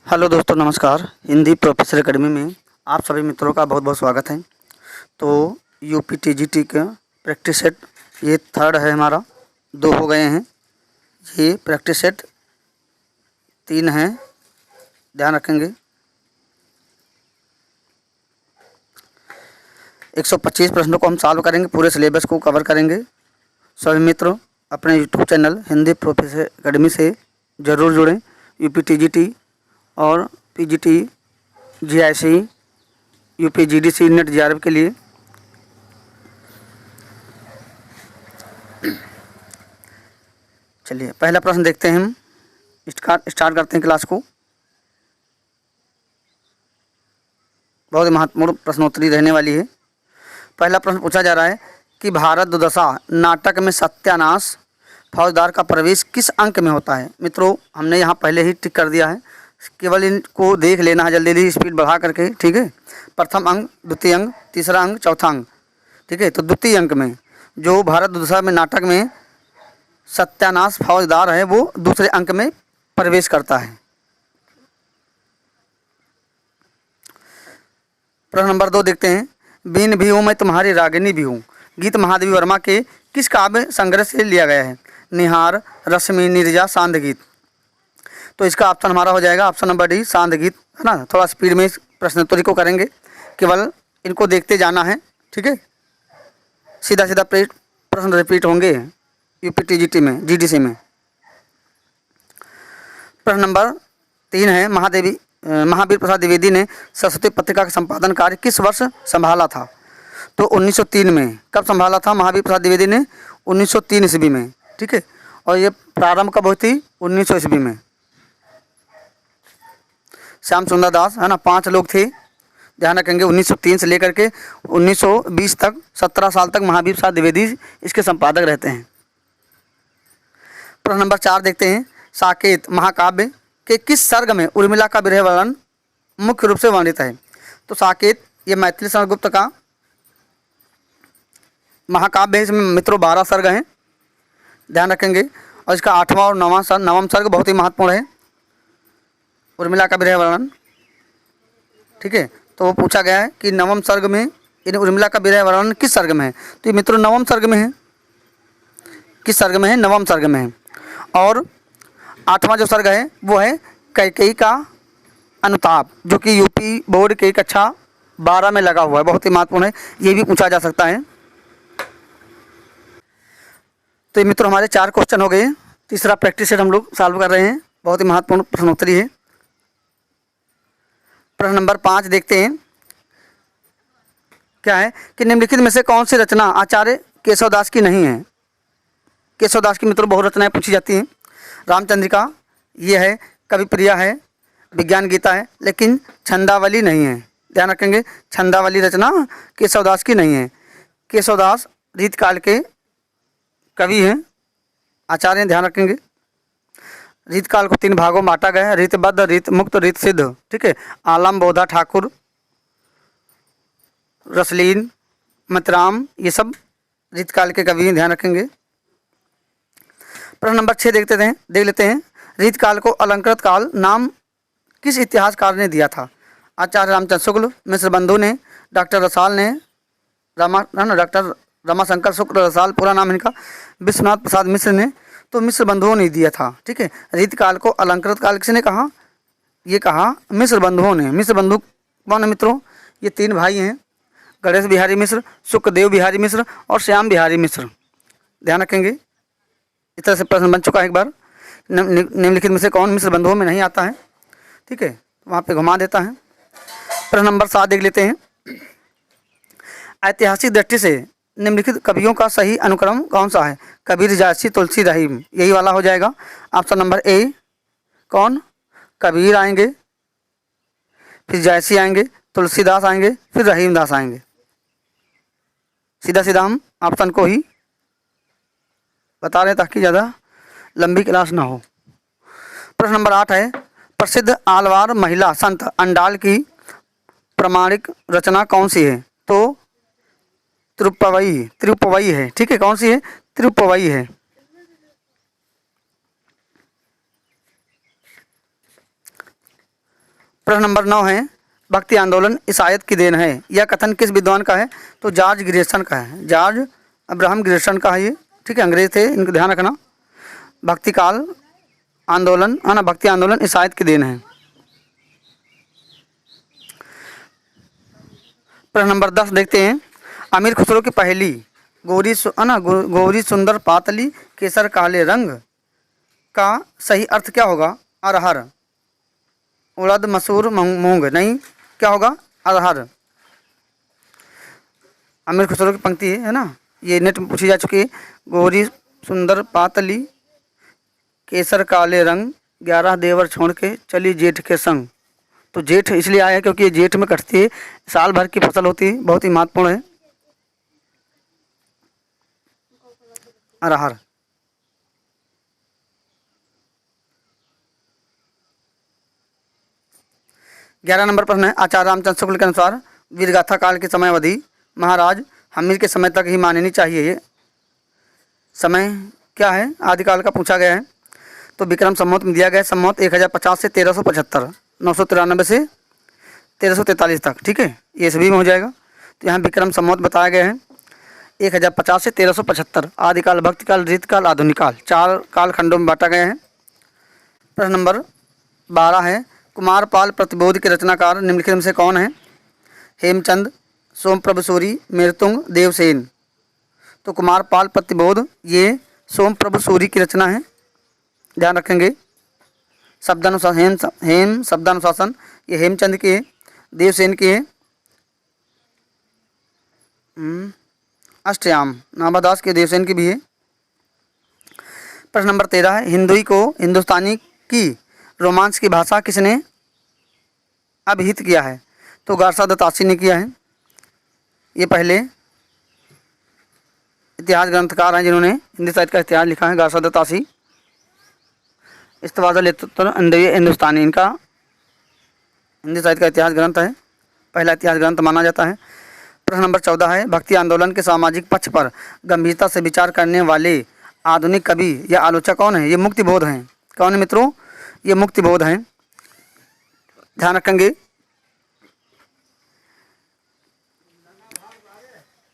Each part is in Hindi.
हेलो दोस्तों, नमस्कार। हिंदी प्रोफेसर एकेडमी में आप सभी मित्रों का बहुत बहुत स्वागत है। तो यूपी टीजीटी का प्रैक्टिस सेट ये थर्ड है हमारा, 2 हो गए हैं। ये प्रैक्टिस सेट 3 है, ध्यान रखेंगे। 125 प्रश्नों को हम सॉल्व करेंगे, पूरे सिलेबस को कवर करेंगे। सभी मित्र अपने YouTube channel Hindi professor academy से ज़रूर जुड़ें। यूपी टीजीटी और PGT, GIC, UP GDC, net JRF के लिए। चलिए पहला प्रश्न देखते हैं हम। स्टार्ट करते हैं क्लास को। बहुत ही महत्वपूर्ण प्रश्नोत्तरी रहने वाली है। पहला प्रश्न पूछा जा रहा है कि भारत दुर्दशा नाटक में सत्यानाश फौजदार का प्रवेश किस अंक में होता है। मित्रों, हमने यहाँ पहले ही टिक कर दिया है, केवल इनको देख लेना है जल्दी जल्दी स्पीड बढ़ा करके, ठीक है। प्रथम अंक, द्वितीय अंक, तीसरा अंक, चौथा अंक, ठीक है। तो द्वितीय अंक में जो भारत दुर्दशा में नाटक में सत्यानाश फौजदार है वो दूसरे अंक में प्रवेश करता है। प्रश्न नंबर 2 देखते हैं। बीन भी हूँ मैं तुम्हारी रागिनी भी हूँ गीत महादेवी वर्मा के किस काव्य संग्रह से लिया गया है। निहार, रश्मि, नीरजा, सांध गीत। तो इसका ऑप्शन हमारा हो जाएगा ऑप्शन नंबर डी, सांध गीत, है ना। थोड़ा स्पीड में इस प्रश्नोत्तरी को करेंगे, केवल इनको देखते जाना है, ठीक है। सीधा सीधा प्रश्न रिपीट होंगे यूपी टीजीटी में, जीडीसी में। प्रश्न नंबर 3 है। महावीर प्रसाद द्विवेदी ने सरस्वती पत्रिका का संपादन कार्य किस वर्ष संभाला था। तो 1903 में। कब संभाला था महावीर प्रसाद द्विवेदी ने? 1903 ईस्वी में, ठीक है। और ये प्रारंभ कब हुई थी? 1900 ईस्वी में। श्याम सुंदर दास, है ना, 5 लोग थे, ध्यान रखेंगे। 1903 से लेकर के 1920 तक 17 साल तक महावीर प्रसाद द्विवेदी इसके संपादक रहते हैं। प्रश्न नंबर 4 देखते हैं। साकेत महाकाव्य के किस सर्ग में उर्मिला का विरह वर्णन मुख्य रूप से वर्णित है। तो साकेत ये मैथिली चंद्रगुप्त का महाकाव्य है। इसमें मित्रों 12 सर्ग हैं, ध्यान रखेंगे। और इसका 8वां और 9वां सर्ग बहुत ही महत्वपूर्ण है, उर्मिला का विरह वर्णन, ठीक है। तो वो पूछा गया है कि 9वें सर्ग में इन उर्मिला का विरह वर्णन किस सर्ग में है। तो ये मित्रों 9वें सर्ग में है। किस सर्ग में है? 9वें सर्ग में है। और 8वां जो सर्ग है वो है कैकेयी का अनुताप, जो कि यूपी बोर्ड के कक्षा 12 में लगा हुआ है, बहुत ही महत्वपूर्ण है, ये भी पूछा जा सकता है। तो ये मित्रों हमारे 4 क्वेश्चन हो गए। तीसरा प्रैक्टिस सेट हम लोग सॉल्व कर रहे हैं, बहुत ही महत्वपूर्ण प्रश्नोत्तरी है। प्रश्न नंबर 5 देखते हैं। क्या है कि निम्नलिखित में से कौन सी रचना आचार्य केशवदास की नहीं है। केशवदास की मित्रों बहुत रचनाएं पूछी जाती हैं। रामचंद्रिका ये है, कविप्रिया है, विज्ञान गीता है, लेकिन छंदावली नहीं है, ध्यान रखेंगे। छंदावली रचना केशवदास की नहीं है। केशवदास रीतकाल के कवि हैं, आचार्य हैं, ध्यान रखेंगे। रीतकाल को 3 भागों में बांटा गया है, रीतबद्ध, रीत मुक्त, रीत सिद्ध, ठीक है। आलम, बोधा, ठाकुर, रसलीन, मतराम, ये सब रीतकाल के कवि हैं, ध्यान रखेंगे। प्रश्न नंबर 6 देख लेते हैं। रीतकाल को अलंकृत काल नाम किस इतिहासकार ने दिया था। आचार्य रामचंद्र शुक्ल, मिश्र बंधु ने, डॉक्टर रसाल ने, डॉक्टर रमाशंकर शुक्ल रसाल पूरा नाम इनका, विश्वनाथ प्रसाद मिश्र ने। तो मिश्र बंधुओं ने दिया था, ठीक है। रीतकाल को अलंकृत काल किसने कहा? ये कहा मिश्र बंधुओं ने। मिश्र बंधु कौन है मित्रों? ये 3 भाई हैं, गणेश बिहारी मिश्र, सुखदेव बिहारी मिश्र और श्याम बिहारी मिश्र, ध्यान रखेंगे। इस तरह से प्रश्न बन चुका है एक बार। निम्नलिखित में से कौन मिश्र बंधुओं में नहीं आता है, ठीक है, वहाँ पे घुमा देता है। प्रश्न नंबर 7 देख लेते हैं। ऐतिहासिक दृष्टि से निम्नलिखित कवियों का सही अनुक्रम कौन सा है। कबीर, जायसी, तुलसी, रहीम, यही वाला हो जाएगा। ऑप्शन नंबर ए, कौन? कबीर आएंगे, फिर जायसी आएंगे, तुलसीदास आएंगे, फिर रहीमदास आएंगे। सीधा सीधा हम ऑप्शन को ही बता रहे हैं ताकि ज़्यादा लंबी क्लास ना हो। प्रश्न नंबर 8 है। प्रसिद्ध आलवार महिला संत अंडाल की प्रामाणिक रचना कौन सी है। तो तिरुप्पवई है, ठीक है। कौन सी है? तिरुप्पवई है। प्रश्न नंबर 9 है, भक्ति आंदोलन इस आयत की देन है। यह कथन किस विद्वान का है? तो जॉर्ज ग्रियर्सन का है, जॉर्ज अब्राहम ग्रियर्सन का है ये, ठीक है, अंग्रेज थे, इनको ध्यान रखना। भक्ति काल आंदोलन है ना, भक्ति आंदोलन इस आयत की देन है। प्रश्न नंबर 10 देखते हैं, अमीर खुसरो की पहली गोरी सुंदर पातली केसर काले रंग का सही अर्थ क्या होगा? अरहर, उड़द मसूर मूंग, नहीं, क्या होगा? अरहर। अमीर खुसरो की पंक्ति है ना, ये नेट में पूछी जा चुकी है। गोरी सुंदर पातली केसर काले रंग, 11 देवर छोड़ के चली जेठ के संग। तो जेठ इसलिए आया क्योंकि ये जेठ में कटती है, साल भर की फसल होती है, बहुत ही महत्वपूर्ण है अरहर। 11 नंबर प्रश्न है, आचार्य रामचंद्र शुक्ल के अनुसार वीरगाथा काल की समय अवधि महाराज हमीर के समय तक ही माननी चाहिए। ये समय क्या है? आदिकाल का पूछा गया है। तो विक्रम संवत में दिया गया है, संवत 1050 से 1375, 993 से 1343 तक, ठीक है, ये सभी में हो जाएगा। तो यहाँ विक्रम संवत बताया गया है 1050 से 1375। आदिकाल, भक्तिकाल, रीतकाल, आधुनिक काल, 4 कालखंडों में बांटा गया है। प्रश्न नंबर 12 है, कुमारपाल प्रतिबोध के रचनाकार निम्नलिखित में से कौन है? हेमचंद, सोमप्रभ सूरी, मेरतुंग, देवसेन। तो कुमारपाल प्रतिबोध ये सोमप्रभ सूरी की रचना है, ध्यान रखेंगे। शब्दानुशासन, हेम शब्दानुशासन ये हेमचंद के है, देवसेन के है अष्टयाम, नाभादास के देवसेन की भी है। प्रश्न नंबर 13 है, हिंदुई को हिंदुस्तानी की रोमांस की भाषा किसने अभिहित किया है? तो गारसा दत्तासी ने किया है। ये पहले इतिहास ग्रंथकार हैं जिन्होंने हिंदी साहित्य का इतिहास लिखा है, गारसा दत्तासी। इस्तवाज़ुल हिंदुस्तानी इनका हिंदी साहित्य का इतिहास ग्रंथ है, पहला इतिहास ग्रंथ माना जाता है। प्रश्न नंबर 14 है, भक्ति आंदोलन के सामाजिक पक्ष पर गंभीरता से विचार करने वाले आधुनिक कवि या आलोचक कौन है? ये मुक्तिबोध हैं। कौन है मित्रों? ये मुक्तिबोध हैं, ध्यान रखेंगे।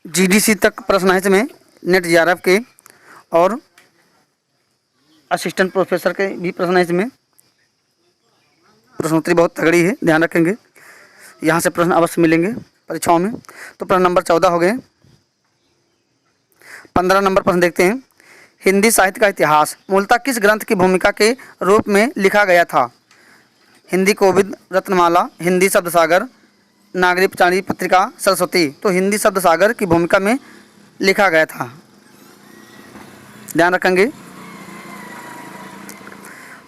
जीडीसी तक प्रश्न है इसमें, नेट जीआरएफ के और असिस्टेंट प्रोफेसर के भी प्रश्न है इसमें। प्रश्नोत्तरी बहुत तगड़ी है, ध्यान रखेंगे, यहाँ से प्रश्न अवश्य मिलेंगे परीक्षाओं में। तो प्रश्न नंबर 14 हो गए। 15 नंबर प्रश्न देखते हैं, हिंदी साहित्य का इतिहास मूलतः किस ग्रंथ की भूमिका के रूप में लिखा गया था? हिंदी कोविद, रत्नमाला, हिंदी शब्द सागर, नागरी पंचाणी पत्रिका, सरस्वती। तो हिंदी शब्द सागर की भूमिका में लिखा गया था, ध्यान रखेंगे।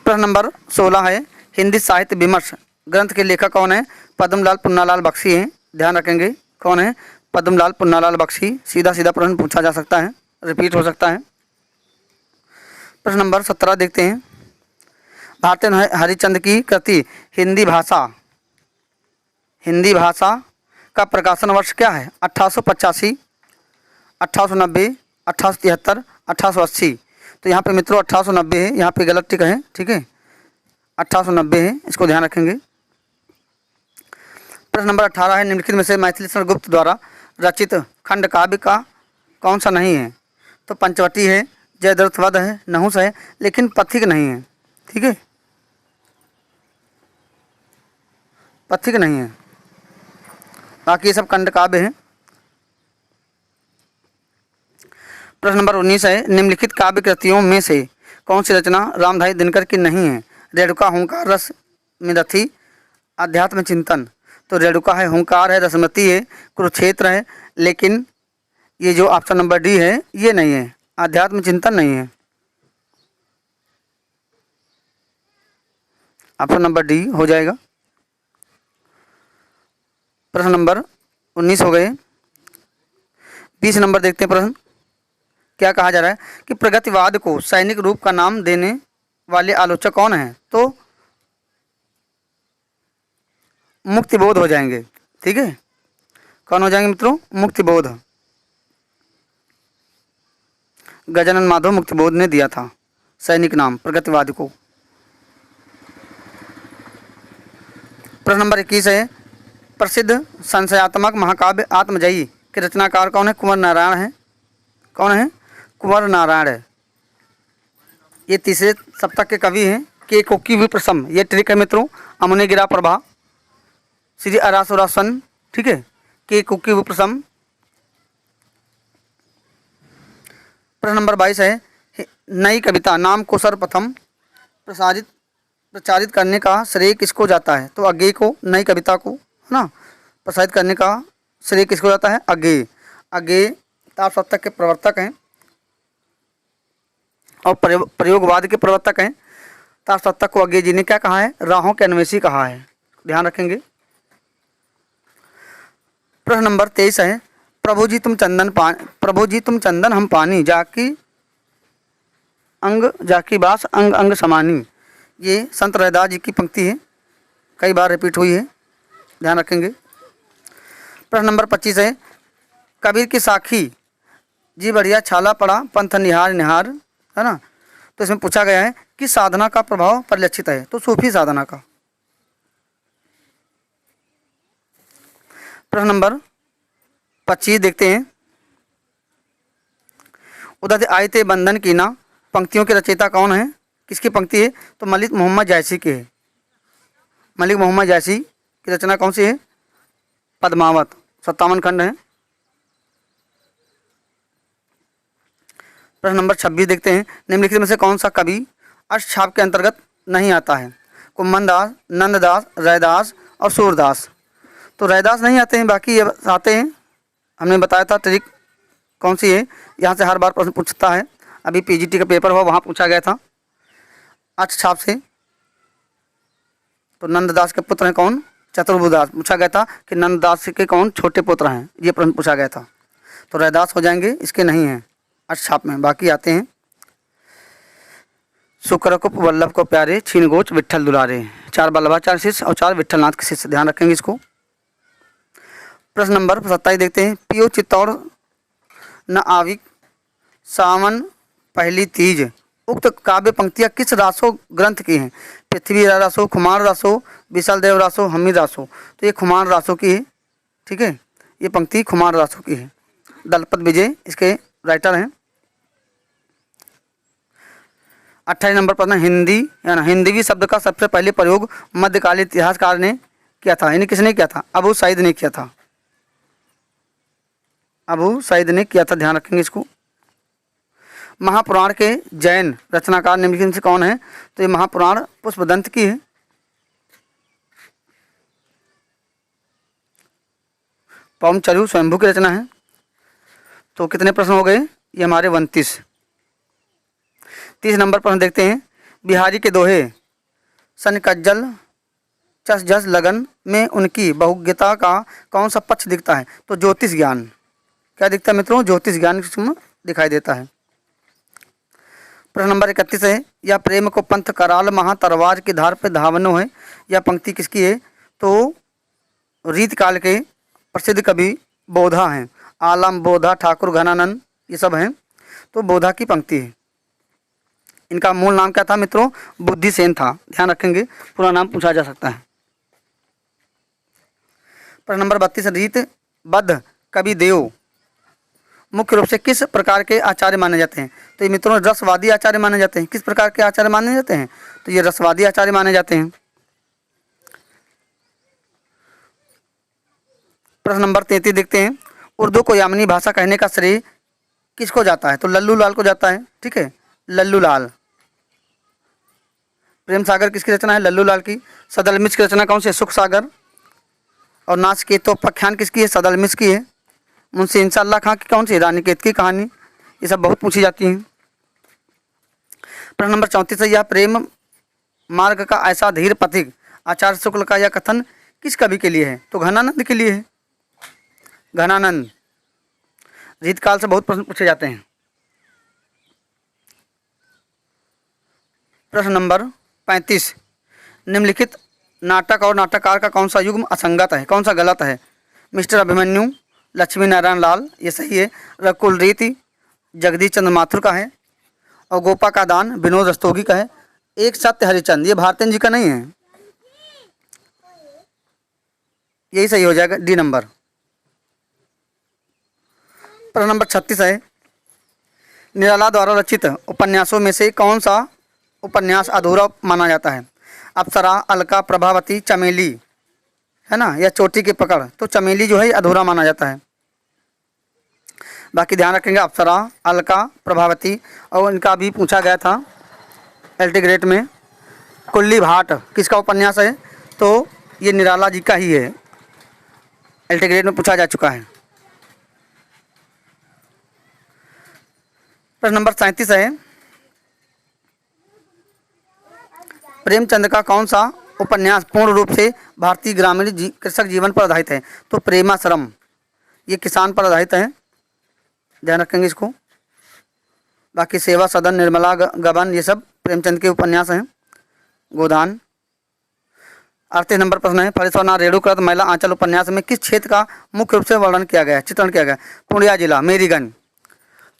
प्रश्न नंबर 16 है, हिंदी साहित्य विमर्श ग्रंथ के लेखक कौन है? पद्मलाल पुन्नालाल बख्शी हैं, ध्यान रखेंगे। कौन है? पद्मलाल पुन्नालाल बख्शी। सीधा सीधा प्रश्न पूछा जा सकता है, रिपीट हो सकता है। प्रश्न नंबर 17 देखते हैं, भारतेंदु हरिश्चंद्र की कृति हिंदी भाषा का प्रकाशन वर्ष क्या है? 1885, 1890, 1873, 1880। तो यहाँ पे मित्रों 1890 है, यहाँ पे गलत टिक है, ठीक है, 1890 है, इसको ध्यान रखेंगे। प्रश्न नंबर 18 है, निम्नलिखित में से मैथिली शरण गुप्त द्वारा रचित खंड काव्य का कौन सा नहीं है? तो पंचवटी है, जयद्रथ वध है, नहुस है, लेकिन पथिक नहीं है, ठीक है, पथिक नहीं है, बाकी ये सब खंड काव्य हैं। प्रश्न नंबर 19 है, निम्नलिखित काव्य कृतियों में से कौन सी रचना रामधारी दिनकर की नहीं है? रेणुका, हुंकार, रस मिदथी, अध्यात्म चिंतन। तो रेणुका है, हुंकार है, रसमती है, कुरुक्षेत्र है, लेकिन ये जो ऑप्शन नंबर डी है ये नहीं है, अध्यात्म चिंतन नहीं है। ऑप्शन नंबर डी हो जाएगा। प्रश्न नंबर 19 हो गए। 20 नंबर देखते हैं प्रश्न, क्या कहा जा रहा है कि प्रगतिवाद को सैनिक रूप का नाम देने वाले आलोचक कौन हैं? तो मुक्तिबोध हो जाएंगे, ठीक है, कौन हो जाएंगे मित्रों? मुक्तिबोध। गजानन माधव मुक्तिबोध ने दिया था सैनिक नाम प्रगतिवाद को। प्रश्न नंबर 21 है, प्रसिद्ध संशयात्मक महाकाव्य आत्मजयी के रचनाकार कौन है? कुंवर नारायण है। कौन है? कुंवर नारायण है। ये तीसरे सप्तक के कवि हैं। के कोकी विप्रसम, ये ट्रिक है मित्रों। अमुने गिरा प्रभा, श्री अरासुरासन, ठीक है। के कोकी विप्रसम। प्रश्न नंबर 22 है, नई कविता नाम को सर्वप्रथम प्रचारित करने का श्रेय किसको जाता है? तो अज्ञेय को, नई कविता को, है ना, प्रसारित करने का श्रेय किसको जाता है? अज्ञेय। अज्ञेय ताप सप्तक के प्रवर्तक हैं और प्रयोगवाद के प्रवर्तक हैं। ताप सप्तक को अज्ञेय जी ने क्या कहा है? राहों के अन्वेषी कहा है। ध्यान रखेंगे। प्रश्न नंबर 23 है, प्रभु जी तुम चंदन हम पानी, जाकी अंग जाकी बास अंग अंग समानी। ये संत रैदास जी की पंक्ति है, कई बार रिपीट हुई है, ध्यान रखेंगे। प्रश्न नंबर 25 है, कबीर की साखी जी बढ़िया छाला पड़ा पंथ निहार निहार, है ना। तो इसमें पूछा गया है कि साधना का प्रभाव परिलक्षित है, तो सूफी साधना का। प्रश्न नंबर 25 देखते हैं, उदय आए थे बंधन की ना, पंक्तियों के रचयिता कौन है? किसकी पंक्ति है? तो मलिक मोहम्मद जायसी के है। मलिक मोहम्मद जायसी की रचना कौन सी है? पद्मावत, 57 खंड है। प्रश्न नंबर 26 देखते हैं, निम्नलिखित में से कौन सा कवि अष्टछाप के अंतर्गत नहीं आता है? कुम्भनदास, नंददास, रैदास और सूरदास। तो रैदास नहीं आते हैं, बाकी ये आते हैं। हमने बताया था ट्रिक कौन सी है, यहाँ से हर बार प्रश्न पूछता है। अभी पीजीटी का पेपर हुआ, वहाँ पूछा गया था अष्टछाप से। तो नंददास के पुत्र हैं कौन? चतुर्भुदास। पूछा गया था कि नंददास के कौन छोटे पुत्र हैं, ये प्रश्न पूछा गया था। तो रैदास हो जाएंगे, इसके नहीं हैं अष्टछाप में। बाकी आते हैं, शुक्र को वल्लभ को प्यारे, छीन गोच विट्ठल दुलारे। 4 वल्लभाचार्य शिष्य और 4 विट्ठलनाथ के शिष्य, ध्यान रखेंगे इसको। प्रश्न नंबर 27 देखते हैं, पियो चित्तौड़ न आविक सावन पहली तीज, उक्त काव्य पंक्तियाँ किस रासो ग्रंथ की हैं? पृथ्वी रासो, खुमार रासो, विशाल देव रासो, हमीद रासो। तो ये खुमार रासो की है, ठीक है। ये पंक्ति खुमार रासो की है। दलपत विजय इसके राइटर हैं। 28 नंबर प्रश्न, हिंदी या ना हिंदवी शब्द का सबसे पहले प्रयोग मध्यकालीन इतिहासकार ने किया था। इन्हें किसने किया था? अबू सईद ने किया था। अबू सईद ने किया था, ध्यान रखेंगे इसको। महापुराण के जैन रचनाकार निम्नलिखित में से कौन है? तो ये महापुराण पुष्पदंत की है। पौमचरु स्वयंभू की रचना है। तो कितने प्रश्न हो गए? ये हमारे 29। 30 नंबर प्रश्न देखते हैं, बिहारी के दोहे सनकज्जल चस जस लगन में उनकी बहुज्ञता का कौन सा पक्ष दिखता है? तो ज्योतिष ज्ञान। क्या दिखता है मित्रों? ज्योतिष ज्ञान इसमें दिखाई देता है। प्रश्न नंबर 31 है, या प्रेम को पंथ कराल महा तरवार की धार पे धावनो है। यह पंक्ति किसकी है? तो रीत काल के प्रसिद्ध कवि बोधा हैं। आलम, बोधा, ठाकुर, घनानंद, ये सब हैं। तो बोधा की पंक्ति है। इनका मूल नाम क्या था मित्रों? बुद्धिसेन था, ध्यान रखेंगे, पूरा नाम पूछा जा सकता है। प्रश्न नंबर 32, रीत बद्ध कवि देव मुख्य रूप से किस प्रकार के आचार्य माने जाते हैं? तो ये मित्रों रसवादी आचार्य माने जाते हैं। किस प्रकार के आचार्य माने जाते हैं? तो ये रसवादी आचार्य माने जाते हैं। प्रश्न नंबर 33 देखते हैं, उर्दू को यामनी भाषा कहने का श्रेय किसको जाता है? तो लल्लू लाल को जाता है, ठीक है, लल्लू लाल। प्रेम सागर किसकी रचना है? लल्लू लाल की। सदलमिश की रचना कौन सी है? सुख सागर। और नाचकेतो पख्यान किसकी है? सदलमिश की है। मुंशी इंशाअल्लाह खां की कौन सी? रानीकेत की कहानी। ये सब बहुत पूछी जाती हैं। प्रश्न नंबर 34 है, यह प्रेम मार्ग का ऐसा धीर पथिक आचार्य शुक्ल का यह कथन किस कवि के लिए है? तो घनानंद के लिए है। घनानंद। रीतकाल से बहुत प्रश्न पूछे जाते हैं। प्रश्न नंबर 35, निम्नलिखित नाटक और नाटककार का कौन सा युग्म असंगत है? कौन सा गलत है? मिस्टर अभिमन्यु लक्ष्मी नारायण लाल, ये सही है। रकुल रीति जगदीश चंद्र माथुर का है। और गोपा का दान विनोद रस्तोगी का है। एक सत्य हरिचंद, ये भारतेंद्र जी का नहीं है। यही सही हो जाएगा, डी नंबर। प्रश्न नंबर 36 है, निराला द्वारा रचित उपन्यासों में से कौन सा उपन्यास अधूरा माना जाता है? अप्सरा, अलका, प्रभावती, चमेली, है ना, या चोटी की पकड़। तो चमेली जो है अधूरा माना जाता है। बाकी ध्यान रखेंगे अप्सरा, अलका, प्रभावती, और इनका भी पूछा गया था एलटी ग्रेड में। कुल्ली भाट किसका उपन्यास है? तो ये निराला जी का ही है, एलटी ग्रेड में पूछा जा चुका है। प्रश्न नंबर 37 है, प्रेमचंद का कौन सा उपन्यास पूर्ण रूप से भारतीय ग्रामीण कृषक जीवन पर आधारित है? तो प्रेमाश्रम, ये किसान पर आधारित है, ध्यान रखेंगे इसको। बाकी सेवा सदन, निर्मला गबन, ये सब प्रेमचंद के उपन्यास हैं। गोदान। 38 नंबर प्रश्न है, फरेश्वरनाथ रेणुकृत महिला आंचल उपन्यास में किस क्षेत्र का मुख्य रूप से वर्णन किया गया है, चित्रण किया गया? पूर्णिया जिला, मेरीगंज।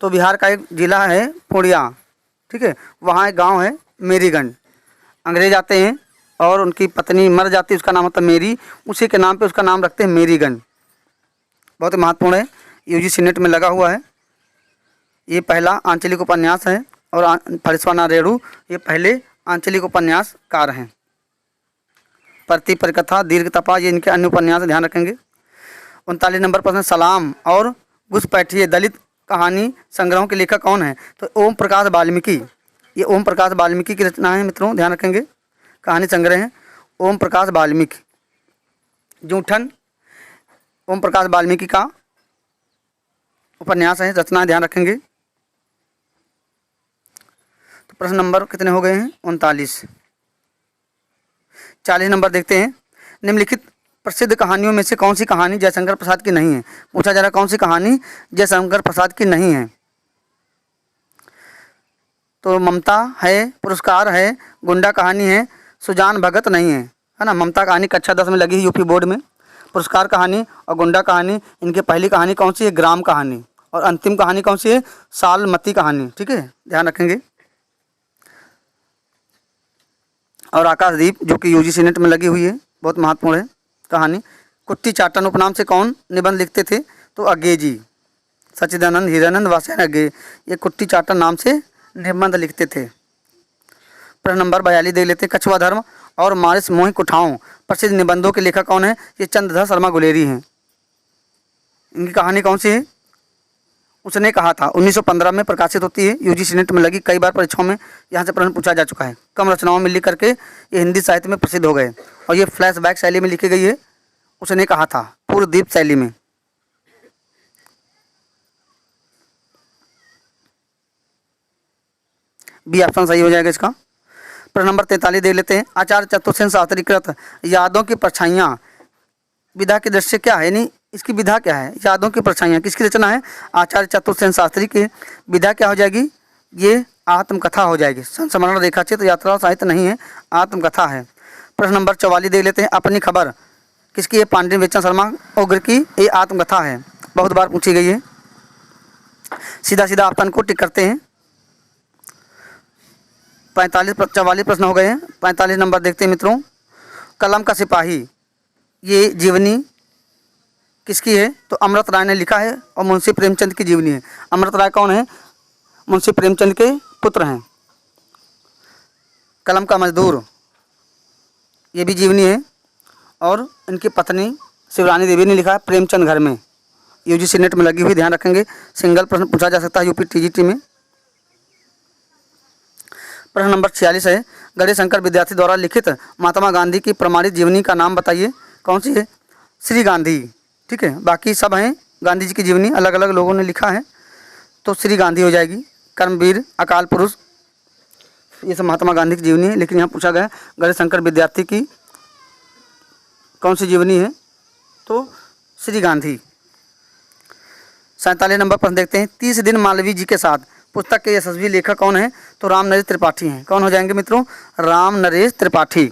तो बिहार का एक जिला है पूर्णिया, ठीक है, वहाँ एक गांव है मेरीगंज। अंग्रेज आते हैं और उनकी पत्नी मर जाती है, उसका नाम होता है मेरी, उसी के नाम पे उसका नाम रखते हैं मेरीगंज। बहुत ही महत्वपूर्ण है, यूजीसी नेट में लगा हुआ है। ये पहला आंचलिक उपन्यास है और फरेश्वरनाथ रेणु ये पहले आंचलिक उपन्यासकार हैं। प्रति परिकथा, दीर्घ तपा, ये इनके अन्य उपन्यास, ध्यान रखेंगे। 39 नंबर प्रश्न, सलाम और घुसपैठिए दलित कहानी संग्रहों के लेखक कौन है? तो ओम प्रकाश वाल्मीकि, ये ओम प्रकाश वाल्मीकि की रचना है मित्रों, ध्यान रखेंगे। कहानी संग्रह है ओम प्रकाश वाल्मीकि। जूठन ओम प्रकाश वाल्मीकि का उपन्यास है, रचना है, ध्यान रखेंगे। तो प्रश्न नंबर कितने हो गए हैं? 39। 40 नंबर देखते हैं, निम्नलिखित प्रसिद्ध कहानियों में से कौन सी कहानी जयशंकर प्रसाद की नहीं है? पूछा जा रहा कौन सी कहानी जयशंकर प्रसाद की नहीं है? तो ममता है, पुरस्कार है, गुंडा कहानी है, सुजान भगत नहीं है ना। ममता कहानी कक्षा 10 में लगी है यूपी बोर्ड में। पुरस्कार कहानी और गुंडा कहानी, इनकी पहली कहानी कौन सी है? ग्राम कहानी। और अंतिम कहानी कौन सी है? सालमती कहानी, ठीक है, ध्यान रखेंगे। और आकाशदीप जो कि यूजीसी नेट में लगी हुई है, बहुत महत्वपूर्ण है कहानी। कुट्टी चाटन उपनाम से कौन निबंध लिखते थे? तो अज्ञे जी, सच्चिदानंद हीरानंद वासैन अज्ञे, ये कुट्टी चाटन नाम से निबंध लिखते थे। प्रश्न नंबर 42 देख लेते हैं, कछुआ धर्म और मारिस मोहि कुठाओं प्रसिद्ध निबंधों के लेखक कौन है? ये चंद्रधर शर्मा गुलेरी हैं। इनकी कहानी कौन सी है? उसने कहा था, 1915 में प्रकाशित होती है, यूजीसी नेट में लगी, कई बार परीक्षाओं में यहाँ से प्रश्न पूछा जा चुका है। कम रचनाओं में लिख करके ये हिंदी साहित्य में प्रसिद्ध हो गए और ये फ्लैशबैक शैली में लिखी गई है। उसने कहा था पूर्वदीप शैली में। बी ऑप्शन सही हो जाएगा इसका। प्रश्न नंबर 43 देख लेते हैं, आचार्य चतुर्सेन शास्त्री कृत यादों की परछाइयाँ विधा की दृश्य क्या है? यानी इसकी विधा क्या है? यादों की परछाइयाँ किसकी रचना है? आचार्य चतुर्सेन शास्त्री की। विधा क्या हो जाएगी? ये आत्मकथा हो जाएगी। संस्मरण रेखाचित्र यात्रा साहित्य नहीं है, आत्मकथा है। प्रश्न नंबर 44 देख लेते हैं, अपनी खबर किसकी है? पांडिन विचन शर्मा उग्र की, ये आत्मकथा है, बहुत बार पूछी गई है। सीधा सीधा ऑप्शन को टिक करते हैं। 44 प्रश्न हो गए हैं। 45 नंबर देखते हैं मित्रों, कलम का सिपाही, ये जीवनी किसकी है? तो अमृत राय ने लिखा है और मुंशी प्रेमचंद की जीवनी है। अमृत राय कौन है? मुंशी प्रेमचंद के पुत्र हैं। कलम का मजदूर, ये भी जीवनी है और इनकी पत्नी शिवरानी देवी ने लिखा है प्रेमचंद घर में, यूजीसी नेट में लगी हुई, ध्यान रखेंगे। सिंगल प्रश्न पूछा जा सकता है यूपी टीजीटी में। प्रश्न नंबर 46 है, गणेश शंकर विद्यार्थी द्वारा लिखित महात्मा गांधी की प्रमाणित जीवनी का नाम बताइए, कौन सी है? श्री गांधी, ठीक है। बाकी सब हैं गांधी जी की जीवनी, अलग अलग लोगों ने लिखा है, तो श्री गांधी हो जाएगी। कर्मवीर, अकाल पुरुष, ये सब महात्मा गांधी की जीवनी है, लेकिन यहाँ पूछा गया गणेश शंकर विद्यार्थी की कौन सी जीवनी है? तो श्री गांधी। 47 नंबर प्रश्न देखते हैं, 30 दिन मालवीय जी के साथ पुस्तक के यशस्वी लेखक कौन है? तो राम नरेश त्रिपाठी हैं। कौन हो जाएंगे मित्रों? राम नरेश त्रिपाठी।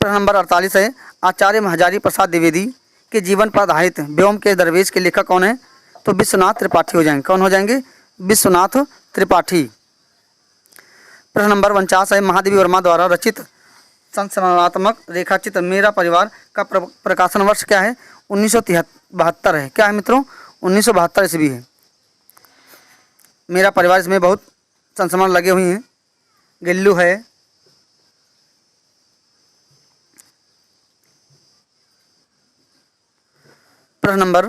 प्रश्न नंबर 48 है, आचार्य हजारी प्रसाद द्विवेदी के जीवन पर आधारित व्योम के दरवेश के लेखक कौन है? तो विश्वनाथ त्रिपाठी हो जाएंगे। कौन हो जाएंगे? विश्वनाथ त्रिपाठी। प्रश्न नंबर 49 है, महादेवी वर्मा द्वारा रचित संरचनात्मक रेखाचित्र मेरा परिवार का प्रकाशन वर्ष क्या है? 1972 है। क्या है मित्रों? 1972 ईस्वी है। मेरा परिवार, इसमें बहुत संस्मरण लगे हुए हैं। गिल्लू है, प्रश्न नंबर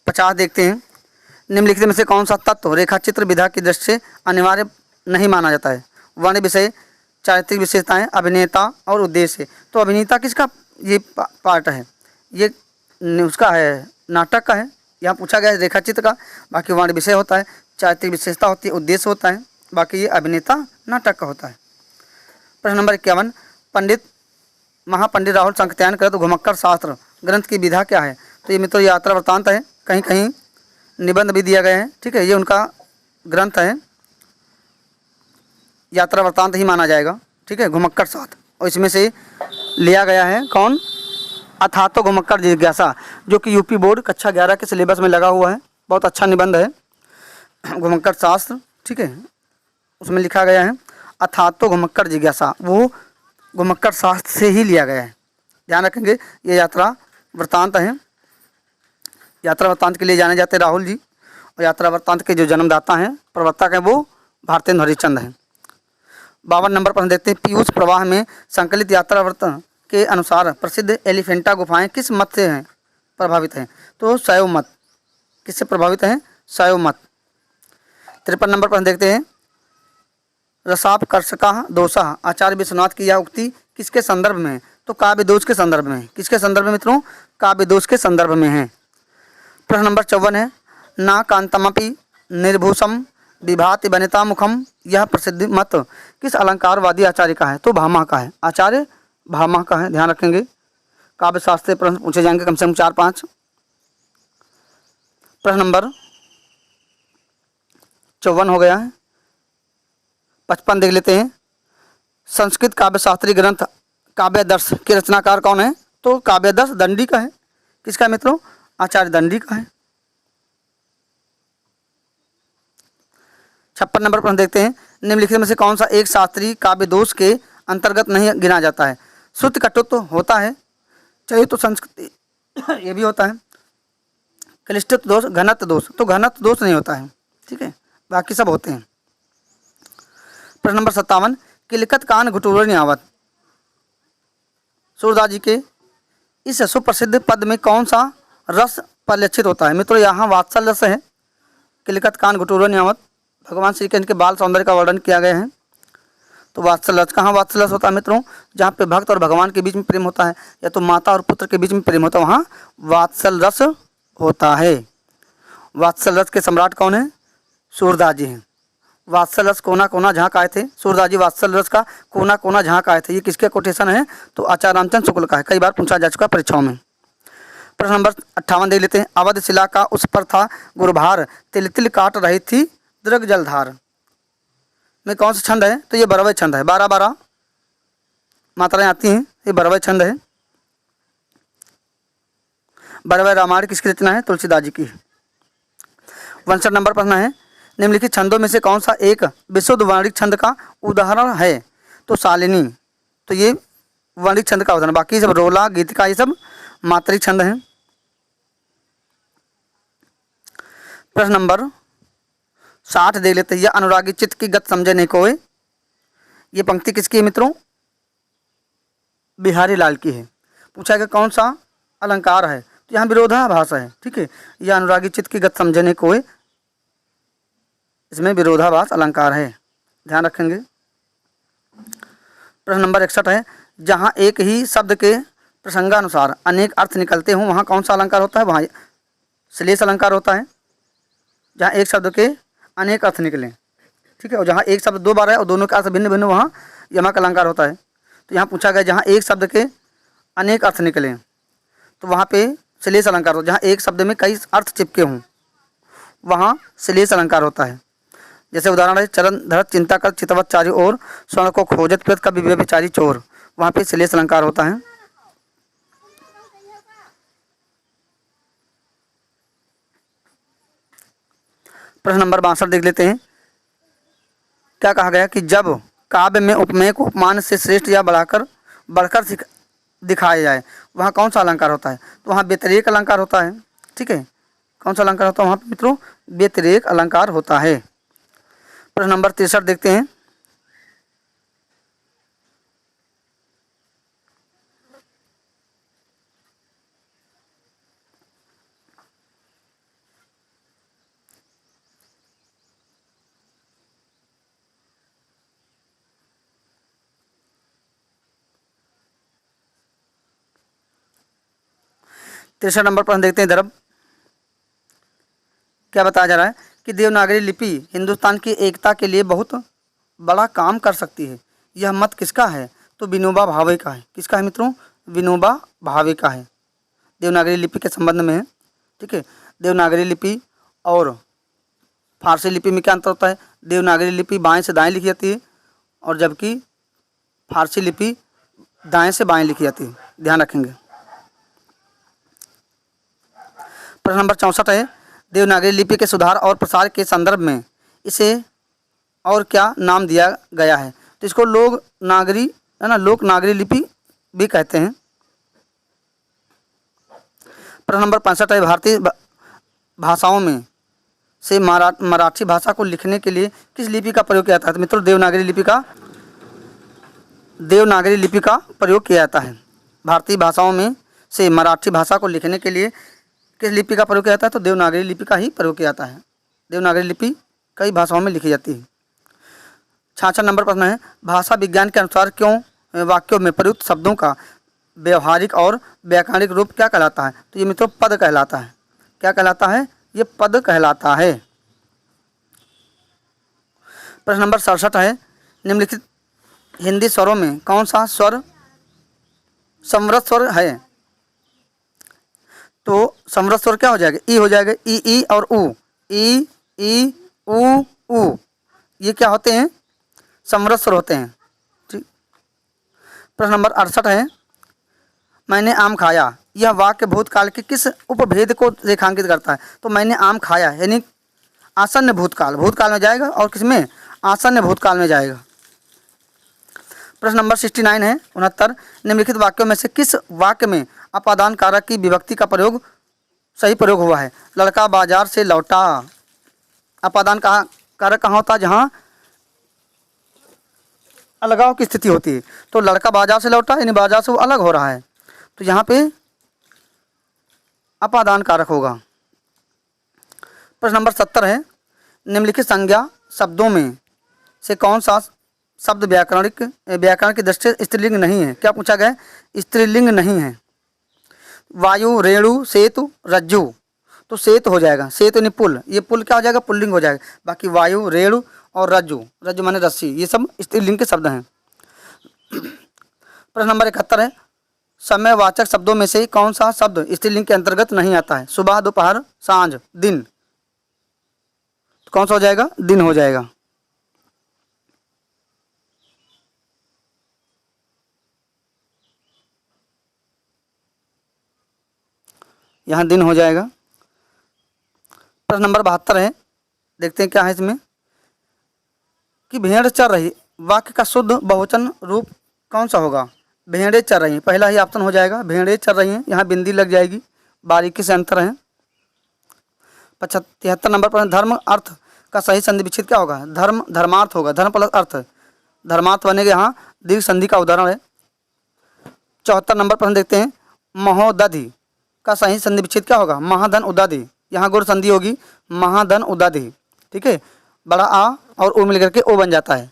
50 देखते हैं। निम्नलिखित में से कौन सा तत्व रेखाचित्र विधा की दृष्टि से अनिवार्य नहीं माना जाता है? वर्ण विषय, चारित्रिक विशेषताएं, अभिनेता और उद्देश्य। तो अभिनेता किसका ये पार्ट है? ये उसका है, नाटक का है। यहाँ पूछा गया है रेखाचित्र का। बाकी वर्ण विषय होता है, चारित्रिक विशेषता होती है, उद्देश्य होता है। बाकी ये अभिनेता नाटक का होता है। प्रश्न नंबर 51, पंडित महापंडित राहुल संकत्यायन कृत घुमक्कड़ शास्त्र ग्रंथ की विधा क्या है? तो ये मित्रों यात्रा वृत्तांत है, कहीं कहीं निबंध भी दिया गया है। ठीक है, ये उनका ग्रंथ है, यात्रा वृत्तांत ही माना जाएगा। ठीक है, घुमक्कड़ शास्त्र, और इसमें से लिया गया है कौन? अथातो घुमक्कड़ जिज्ञासा, जो कि यूपी बोर्ड कक्षा 11 के सिलेबस में लगा हुआ है। बहुत अच्छा निबंध है घुमक्कड़ शास्त्र। ठीक है, उसमें लिखा गया है अथातो घुमक्कड़ जिज्ञासा, वो घुमक्कड़ शास्त्र से ही लिया गया है। ध्यान रखेंगे, ये यात्रा वृत्तांत है। यात्रा वृत्तांत के लिए जाने जाते राहुल जी, और यात्रा वृत्तांत के जो जन्मदाता हैं, प्रवक्ता हैं, वो भारतेंदु हरिश्चंद्र हैं। 52 नंबर पर देखते हैं, पीयूष प्रवाह में संकलित यात्रा वृत्त के अनुसार प्रसिद्ध एलिफेंटा गुफाएं किस मत से हैं प्रभावित हैं? तो शैव मत। किससे प्रभावित हैं? शैव मत। 53 नंबर पर देखते हैं, रसाप कर्षका दोषा, आचार्य विश्वनाथ की यह उक्ति किसके संदर्भ में है? तो काव्य दोष के संदर्भ में है। किसके संदर्भ में मित्रों? काव्य दोष के संदर्भ में है। प्रश्न नंबर 54 है, ना कांतमपि निर्भूषम विभाति वनिता मुखम, यह प्रसिद्ध मत किस अलंकारवादी आचार्य का है? तो भामा का है, आचार्य भामा का है। ध्यान रखेंगे, काव्य शास्त्र से प्रश्न पूछे जाएंगे कम से कम 4-5। प्रश्न नंबर 54 हो गया है। 55 देख लेते हैं, संस्कृत काव्य शास्त्रीय ग्रंथ काव्यादर्श के रचनाकार कौन है? तो काव्यादर्श दंडी का है। किसका मित्रों? आचार्य दंडी का है। 56 नंबर पर देखते हैं, निम्नलिखित में से कौन सा एक शास्त्रीय काव्य दोष के अंतर्गत नहीं गिना जाता है? श्रुति कटुत्व होता है, चाहिए तो संस्कृति ये भी होता है, क्लिष्टत्व दोष, घनत्व दोष। तो घनत्व दोष नहीं होता है। ठीक है, बाकी सब होते हैं। प्रश्न नंबर 57, किलकत कान घुटुर न्यावत, सूरदास जी के इस सुप्रसिद्ध पद में कौन सा रस परिलक्षित होता है? मित्रों यहाँ वात्सल रस है। किलकत कान घुटुर न्यावत, भगवान श्री कृष्ण के बाल सौंदर्य का वर्णन किया गया है। तो वात्सल रस, कहाँ वात्सल रस होता है मित्रों? जहाँ पे भक्त और भगवान के बीच में प्रेम होता है, या तो माता और पुत्र के बीच में प्रेम होता है, वहाँ वात्सल रस होता है। वात्सल रस के सम्राट कौन है? सूरदास जी हैं। वात्सल रस कोना कोना झाँक आए थे, सूरदास जी वात्सल रस का कोना कोना झाँक आए थे। ये किसके कोटेशन है? तो आचार्य रामचंद्र शुक्ल का है, कई बार पूछा जा चुका परीक्षाओं में। प्रश्न नंबर 58 देख लेते हैं, अवध शिला का उस पर था गुरुभार, तिल तिल काट रही थी दृग जलधार, में कौन सा छंद है? तो ये बरवय छंद है। 12-12 मात्राएं आती हैं, ये बरवय छंद है। बरवय रामायण किसकी रचना है? तुलसीदास जी की। 62 नंबर प्रश्न है, निम्नलिखित छंदों में से कौन सा एक विशुद्ध वर्णिक छंद का उदाहरण है? तो शालिनी, तो ये वर्णिक छंद का उदाहरण। बाकी सब रोला, गीतिका, ये सब मात्रिक छंद हैं। प्रश्न नंबर 60 देख लेते हैं, यह अनुरागी चित्त की गत समझे नहीं कोई, ये पंक्ति किसकी है मित्रों? बिहारी लाल की है। पूछा गया कौन सा अलंकार है? तो यहाँ विरोधाभास है। ठीक है, यह अनुरागी चित्त की गत समझे नहीं कोई, इसमें विरोधाभास अलंकार है, ध्यान रखेंगे। प्रश्न नंबर 61 है, जहाँ एक ही शब्द के प्रसंगानुसार अनेक अर्थ निकलते हों, वहाँ कौन सा अलंकार होता है? वहाँ श्लेष अलंकार होता है, जहाँ एक शब्द के अनेक अर्थ निकलें। ठीक है, और जहाँ एक शब्द 2 बार है और दोनों के अर्थ भिन्न भिन्न, वहाँ यमक अलंकार होता है। तो यहाँ पूछा गया जहाँ एक शब्द के अनेक अर्थ निकलें, तो वहाँ पे श्लेष अलंकार होता है। जहाँ एक शब्द में कई अर्थ चिपके हों, वहाँ श्लेष अलंकार होता है। जैसे उदाहरण है, चरण धरत चिंता कर चितवत चारी ओर, स्वर्ण को खोजत प्रेत का व्यभिचारी चोर, वहाँ पे श्लेष अलंकार होता है। प्रश्न नंबर 62 देख लेते हैं, क्या कहा गया कि जब काव्य में उपमेय को उपमान से श्रेष्ठ या बढ़कर दिखाया जाए, वहाँ कौन सा अलंकार होता है? तो वहाँ व्यतिरेक अलंकार होता है। ठीक है, कौन सा अलंकार होता है वहाँ पे मित्रों? व्यतिरेक अलंकार होता है। प्रश्न नंबर 63 देखते हैं। तिरसठ नंबर प्रश्न देखते हैं। इधर क्या बताया जा रहा है कि देवनागरी लिपि हिंदुस्तान की एकता के लिए बहुत बड़ा काम कर सकती है। यह मत किसका है? तो विनोबा भावे का है। किसका है मित्रों? विनोबा भावे का है। देवनागरी लिपि के संबंध में है। ठीक है, देवनागरी लिपि और फारसी लिपि में क्या अंतर होता है? देवनागरी लिपि बाएं से दाएं लिखी जाती है और जबकि फारसी लिपि दाएं से बाएं लिखी जाती है। ध्यान रखेंगे। प्रश्न नंबर 64 है। देवनागरी लिपि के सुधार और प्रसार के संदर्भ में इसे और क्या नाम दिया गया है? तो इसको लोक नागरी लिपि भी कहते हैं। प्रश्न नंबर 65 है। भारतीय भाषाओं में से मराठी भाषा को लिखने के लिए किस लिपि का प्रयोग किया जाता है? तो मित्रों देवनागरी लिपि का प्रयोग किया जाता है। भारतीय भाषाओं में से मराठी भाषा को लिखने के लिए किस लिपि का प्रयोग किया जाता है? तो देवनागरी लिपि का ही प्रयोग किया जाता है। देवनागरी लिपि कई भाषाओं में लिखी जाती है। 66 नंबर प्रश्न है। भाषा विज्ञान के अनुसार क्यों वाक्यों में प्रयुक्त शब्दों का व्यवहारिक और व्याकरणिक रूप क्या कहलाता है? तो ये मित्रों पद कहलाता है। क्या कहलाता है? ये पद कहलाता है। प्रश्न नंबर 67 है। निम्नलिखित हिंदी स्वरों में कौन सा स्वर समृद्ध स्वर है? तो समृद्ध स्वर क्या हो जाएगा? ई हो जाएगा। ई और ऊ। ई ऊ। ये क्या होते हैं? समृद्ध स्वर होते हैं। ठीक। प्रश्न नंबर 68 है। मैंने आम खाया, यह वाक्य भूतकाल के किस उपभेद को रेखांकित करता है? तो मैंने आम खाया यानी आसन्न भूतकाल में जाएगा और किसमें? आसन्न भूतकाल में जाएगा। प्रश्न नंबर 69 है। 69 निम्नलिखित वाक्यों में से किस वाक्य में अपादान कारक की विभक्ति का सही प्रयोग हुआ है? लड़का बाजार से लौटा। अपादान कारक कहाँ होता है? जहाँ अलगाव की स्थिति होती है। तो लड़का बाजार से लौटा यानी बाजार से वो अलग हो रहा है, तो यहाँ पे अपादान कारक होगा। प्रश्न नंबर 70 है। निम्नलिखित संज्ञा शब्दों में से कौन सा शब्द व्याकरण की दृष्टि से स्त्रीलिंग नहीं है? क्या पूछा गया? स्त्रीलिंग नहीं है। वायु, रेणु, सेतु, रज्जु। तो सेतु हो जाएगा। सेतु यानी पुल। ये पुल क्या हो जाएगा? पुल्लिंग हो जाएगा। बाकी वायु, रेणु और रज्जु माने रस्सी, ये सब स्त्रीलिंग के शब्द हैं। प्रश्न नंबर 71 है। समयवाचक शब्दों में से कौन सा शब्द स्त्रीलिंग के अंतर्गत नहीं आता है? सुबह, दोपहर, सांझ, दिन। तो कौन सा हो जाएगा? दिन हो जाएगा। यहाँ दिन हो जाएगा। प्रश्न नंबर 72 है। देखते हैं क्या है इसमें कि भेड़ चर रही, वाक्य का शुद्ध बहुवचन रूप कौन सा होगा? भेड़ें चर रही हैं, पहला ही ऑप्शन हो जाएगा। भेड़ें चर रही हैं, यहाँ बिंदी लग जाएगी, बारीकी से अंतर है। 73 नंबर पर धर्म अर्थ का सही संधि विच्छेद क्या होगा? धर्मार्थ होगा। धर्म प्लस अर्थ, धर्मार्थ बनेगा। यहाँ दीर्घ संधि का उदाहरण है। 74 नंबर प्रश्न देखते हैं। महोदधि का सही संधि विच्छेद क्या होगा? महाधन उदाधि। यहाँ गुण संधि होगी, महाधन उदाधि। ठीक है, बड़ा आ और ओ मिल करके ओ बन जाता है।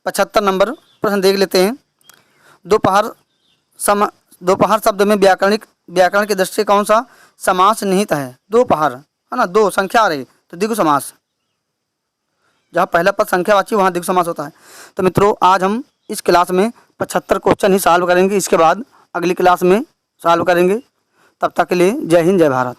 75 नंबर प्रश्न देख लेते हैं। दोपहर शब्द में व्याकरण की दृष्टि से कौन सा समास निहित है? दोपहर है ना, दो संख्या आ रही तो द्विगु समास। जहाँ पहला पद संख्यावाची वहाँ द्विगु समास होता है। तो मित्रों आज हम इस क्लास में 75 क्वेश्चन ही सॉल्व करेंगे। इसके बाद अगली क्लास में सॉल्व करेंगे। तब तक के लिए जय हिंद, जय भारत।